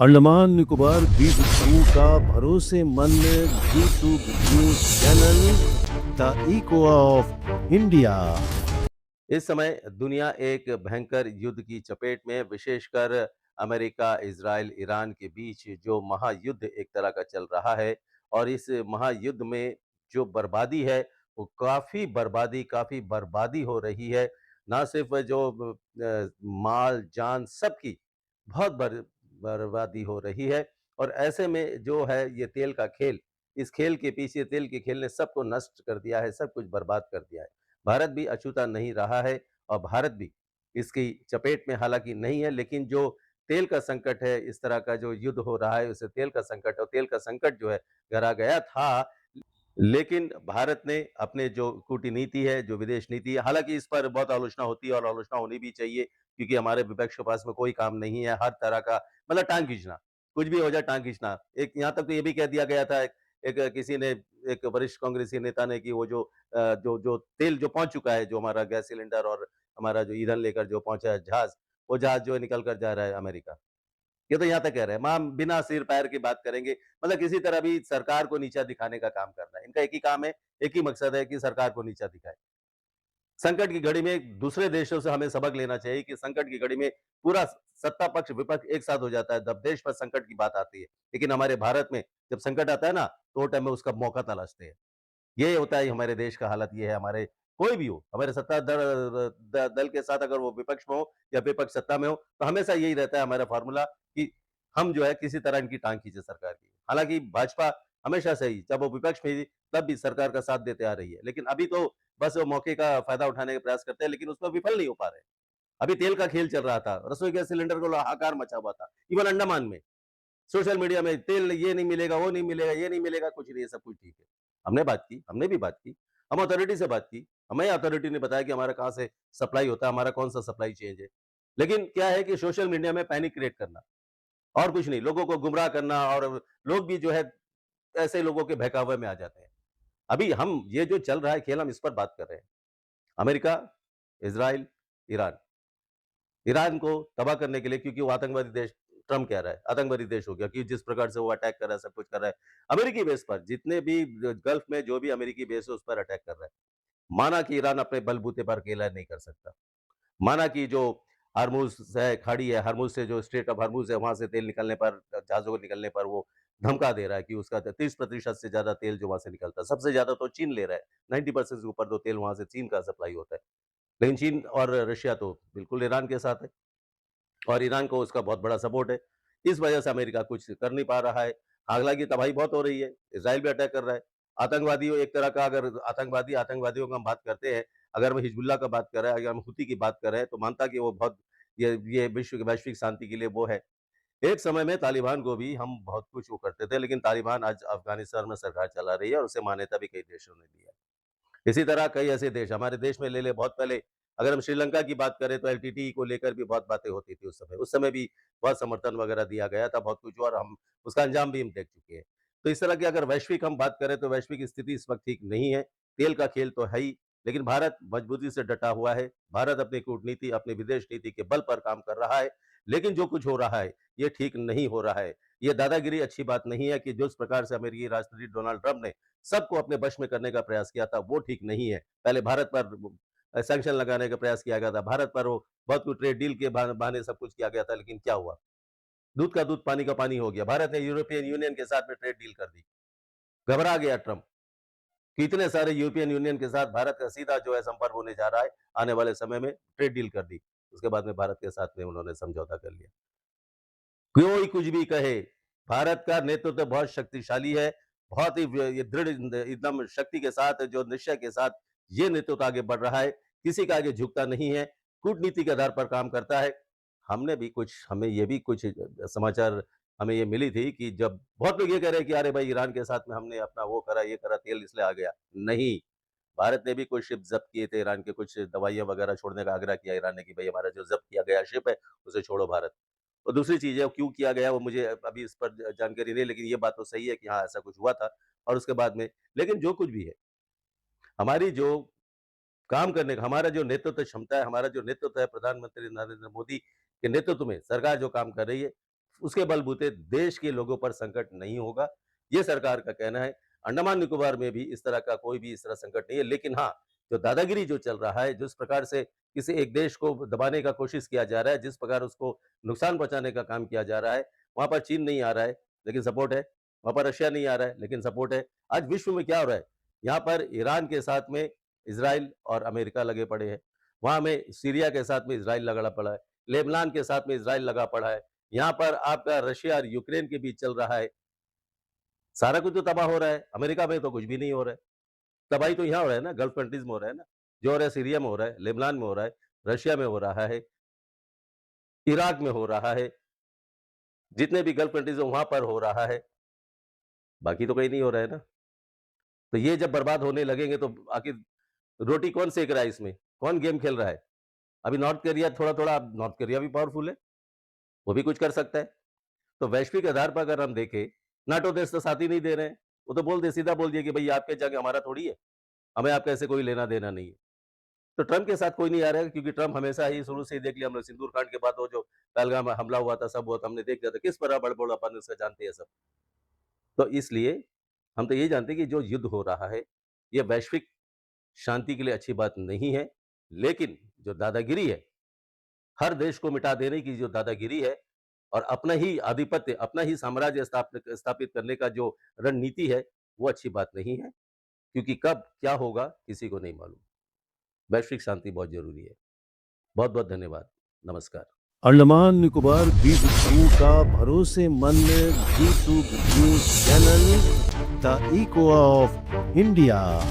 अंडमान निकोबार द्वीप समूह का भरोसेमंद YouTube news channel the eco of India. इस समय दुनिया एक भयंकर युद्ध की चपेट में, विशेषकर अमेरिका, इजराइल, ईरान के बीच जो महायुद्ध एक तरह का चल रहा है। और इस महायुद्ध में जो बर्बादी है, वो काफ़ी बर्बादी हो रही है। ना सिर्फ जो माल, जान सबकी बहुत बर्बादी हो रही है। और ऐसे में जो है ये तेल का खेल, इस खेल के पीछे तेल के खेल ने सबको नष्ट कर दिया है, सब कुछ बर्बाद कर दिया है। भारत भी अछूता नहीं रहा है और भारत भी इसकी चपेट में हालाँकि नहीं है, लेकिन जो तेल का संकट है, इस तरह का जो युद्ध हो रहा है, उससे तेल का संकट और तेल का संकट जो है गहरा गया था। लेकिन भारत ने अपने जो कूटनीति है, जो विदेश नीति है, हालाँकि इस पर बहुत आलोचना होती है और आलोचना होनी भी चाहिए, क्योंकि हमारे विपक्ष के पास में कोई काम नहीं है, हर तरह का मतलब टाँग खींचना, कुछ भी हो जाए टाँग खींचना। एक यहाँ तक तो ये भी कह दिया गया था, एक किसी ने, एक वरिष्ठ कांग्रेसी नेता ने, कि वो जो तेल जो पहुँच चुका है, जो हमारा गैस सिलेंडर और हमारा जो ईंधन लेकर जो पहुँचा है जहाज़, वो जहाज़ जो है निकल कर जा रहा है अमेरिका। ये तो यहाँ तक कह रहे हैं। हम बिना सिर-पैर की बात करेंगे, मतलब किसी तरह भी सरकार को नीचा दिखाने का काम करना है। इनका एक ही काम है, एक ही मकसद है कि सरकार को नीचा दिखाएँ। संकट की घड़ी में दूसरे देशों से हमें सबक लेना चाहिए कि संकट की घड़ी में पूरा सत्ता पक्ष, विपक्ष एक साथ हो जाता है, जब देश पर संकट की बात आती है। लेकिन हमारे भारत में जब संकट आता है ना, तो वो टाइम में उसका मौका तलाशते हैं। ये होता है हमारे देश का हालत, ये है हमारे, कोई भी हो, हमारे सत्ता दल के साथ अगर वो विपक्ष में हो या विपक्ष सत्ता में हो, तो हमेशा यही रहता है हमारा फ़ॉर्मूला कि हम जो है किसी तरह इनकी टाँग खींचे सरकार की। हालाँकि भाजपा हमेशा से ही, जब वो विपक्ष में थी, तब भी सरकार का साथ देते आ रही है। लेकिन अभी तो बस वो मौके का फ़ायदा उठाने का प्रयास करते हैं, लेकिन उसमें विफल नहीं हो पा रहे। अभी तेल का खेल चल रहा था, रसोई गैस सिलेंडर को हाहाकार मचा हुआ था। इवन अंडमान में सोशल मीडिया में तेल ये नहीं मिलेगा, वो नहीं मिलेगा, ये नहीं मिलेगा, कुछ नहीं है, सब कुछ ठीक है। हमने बात की, हमने भी बात की, हम अथॉरिटी से बात की, हमें अथॉरिटी ने बताया कि हमारा कहाँ से सप्लाई होता है, हमारा कौन-सा सप्लाई चेंज है। लेकिन क्या है कि सोशल मीडिया में पैनिक क्रिएट करना और कुछ नहीं, लोगों को गुमराह करना, और लोग भी जो है ऐसे लोगों के बहकावे में आ जाते हैं। अभी हम ये जो चल रहा है खेल, हम इस पर बात कर रहे हैं। America, Israel, Iran. ईरान को तबाह करने के लिए, क्योंकि वो आतंकवादी देश, ट्रम्प कह रहा है आतंकवादी देश हो गया, कि जिस प्रकार से वो अटैक कर रहा है, सब कुछ कर रहा है अमेरिकी बेस पर, जितने भी गल्फ में जो भी अमेरिकी बेस है उस पर अटैक कर रहा है। माना कि ईरान अपने बलबूते पर अकेला नहीं कर सकता, माना कि जो हरमुज है, खाड़ी है, हरमुज से जो स्ट्रेट ऑफ हरमुज है, वहां से तेल निकलने पर, जहाजों को निकलने पर वो धमका दे रहा है कि उसका 30% से ज्यादा तेल जो वहां से निकलता है, सबसे ज्यादा तो चीन ले रहा है। 90% से ऊपर तो तेल वहां से चीन का सप्लाई होता है। लेकिन चीन और रशिया तो बिल्कुल ईरान के साथ है, और ईरान को उसका बहुत बड़ा सपोर्ट है। इस वजह से अमेरिका कुछ कर नहीं पा रहा है। हालाँकि तबाही बहुत हो रही है, इज़राइल भी अटैक कर रहा है। आतंकवादियों, एक तरह का अगर आतंकवादियों की हम बात करते हैं, अगर हम हिज़्बुल्लाह का बात कर रहे हैं, अगर हम हुती की बात कर रहे हैं, तो मानता कि वो बहुत, ये विश्व की वैश्विक शांति के लिए वो है। एक समय में तालिबान को भी हम बहुत कुछ वो करते थे, लेकिन तालिबान आज अफ़गानिस्तान में सरकार चला रही है और उसे मान्यता भी कई देशों ने दी है। इसी तरह कई ऐसे देश हमारे देश में ले लें, बहुत पहले अगर हम श्रीलंका की बात करें, तो एलटीटीई को लेकर भी बहुत बातें होती थी उस समय। उस समय भी बहुत समर्थन वगैरह दिया गया था, बहुत कुछ, और हम उसका अंजाम भी हम देख चुके हैं। तो इस तरह की अगर वैश्विक हम बात करें, तो वैश्विक स्थिति इस वक़्त ठीक नहीं है। तेल का खेल तो है ही, लेकिन भारत मजबूती से डटा हुआ है। भारत अपनी कूटनीति, अपनी विदेश नीति के बल पर काम कर रहा है। लेकिन जो कुछ हो रहा है, ये ठीक नहीं हो रहा है। ये दादागिरी अच्छी बात नहीं है, कि जिस प्रकार से अमेरिकी राष्ट्रपति डोनाल्ड ट्रम्प ने सबको अपने वश में करने का प्रयास किया था, वो ठीक नहीं है। पहले भारत पर सैंक्शन लगाने का प्रयास किया गया था। भारत पर वो बहुत कुछ ट्रेड डील के बहाने सब कुछ किया गया था, लेकिन क्या हुआ? दूध का दूध, पानी का पानी हो गया। भारत ने यूरोपियन यूनियन के साथ में ट्रेड डील कर दी। घबरा गया ट्रम्प कि इतने सारे यूरोपियन यूनियन के साथ भारत का सीधा जो है संपर्क होने जा रहा है, आने वाले समय में ट्रेड डील कर दी। उसके बाद में भारत के साथ में उन्होंने समझौता कर लिया। कोई कुछ भी कहे, भारत का नेतृत्व बहुत शक्तिशाली है, बहुत ही ये दृढ़ एकदम शक्ति के साथ, जो निश्चय के साथ ये नेतृत्व आगे बढ़ रहा है, किसी के आगे झुकता नहीं है, कूटनीति के आधार पर काम करता है। हमें ये भी कुछ समाचार हमें ये मिली थी कि जब बहुत लोग ये कह रहे हैं कि अरे भाई ईरान के साथ में हमने अपना वो करा, ये करा, तेल इसलिए आ गया। नहीं, भारत ने भी कुछ शिप ज़ब्त किए थे, ईरान के कुछ दवाइयाँ वगैरह छोड़ने का आग्रह किया ईरान ने कि भाई हमारा जो ज़ब्त किया गया शिप है, उसे छोड़ो भारत। और दूसरी चीज़ है, वो क्यों किया गया वो मुझे अभी इस पर जानकारी नहीं है, लेकिन ये बात तो सही है कि हाँ, ऐसा कुछ हुआ था। और उसके बाद में, लेकिन जो कुछ भी है, हमारी जो काम करने का, हमारा जो नेतृत्व क्षमता है, हमारा जो नेतृत्व है, प्रधानमंत्री नरेंद्र मोदी के नेतृत्व में सरकार जो काम कर रही है, उसके बलबूते देश के लोगों पर संकट नहीं होगा, ये सरकार का कहना है। अंडमान निकोबार में भी इस तरह का कोई भी इस तरह संकट नहीं है, लेकिन हाँ, जो दादागिरी जो चल रहा है, जिस प्रकार से किसी एक देश को दबाने का कोशिश किया जा रहा है, जिस प्रकार उसको नुकसान पहुँचाने का काम किया जा रहा है, वहाँ पर चीन नहीं आ रहा है, लेकिन सपोर्ट है। वहाँ पर रशिया नहीं आ रहा है, लेकिन सपोर्ट है। आज विश्व में क्या हो रहा है? यहाँ पर ईरान के साथ में इज़राइल और अमेरिका लगे पड़े हैं। वहाँ में सीरिया के साथ में इज़राइल लगा पड़ा है। लेबनान के साथ में इज़राइल लगा पड़ा है। यहाँ पर आपका रशिया और यूक्रेन के बीच चल रहा है। सारा कुछ तो तबाह हो रहा है। अमेरिका में तो कुछ भी नहीं हो रहा है। तबाही तो यहाँ हो रहा है ना, गल्फ कंट्रीज़ में हो रहा है ना। जो हो रहा है सीरिया में हो रहा है, लेबनान में हो रहा है, रशिया में हो रहा है, इराक में हो रहा है, जितने भी गल्फ कंट्रीज़ हैं वहाँ पर हो रहा है। बाकी तो कहीं नहीं हो रहा है ना। तो ये जब बर्बाद होने लगेंगे तो आखिर रोटी कौन सेक रहा है इसमें? कौन गेम खेल रहा है? अभी नॉर्थ कोरिया थोड़ा-थोड़ा अब नॉर्थ कोरिया भी पावरफुल है, वो भी कुछ कर सकता है। तो वैश्विक आधार पर अगर हम देखें, नाटो देश तो साथ ही नहीं दे रहे हैं। वो तो बोल दे सीधा बोल दिया कि भई आपके जंग हमारा थोड़ी है, हमें आपका ऐसे कोई लेना-देना नहीं है। तो ट्रम्प के साथ कोई नहीं आ रहा है क्योंकि ट्रम्प हमेशा ही शुरू से ही देख लिया हमने सिंदूर कांड के बाद वो जो पहलगाम हमला हुआ था, सब हुआ था, हमने देख लिया था किस तरह बड़बोड़ापन उसका जानते हैं सब। तो इसलिए हम तो यही जानते हैं कि जो युद्ध हो रहा है, ये वैश्विक शांति के लिए अच्छी बात नहीं है। लेकिन जो दादागिरी है, हर देश को मिटा देने की जो दादागिरी है और अपना ही आधिपत्य, अपना ही साम्राज्य स्थापित करने का जो रणनीति है, वो अच्छी बात नहीं है। क्योंकि कब क्या होगा किसी को नहीं मालूम। वैश्विक शांति बहुत ज़रूरी है। बहुत-बहुत धन्यवाद। नमस्कार। अंडमान निकोबार द्वीप समूह का भरोसेमंद G2 news channel the eco of India.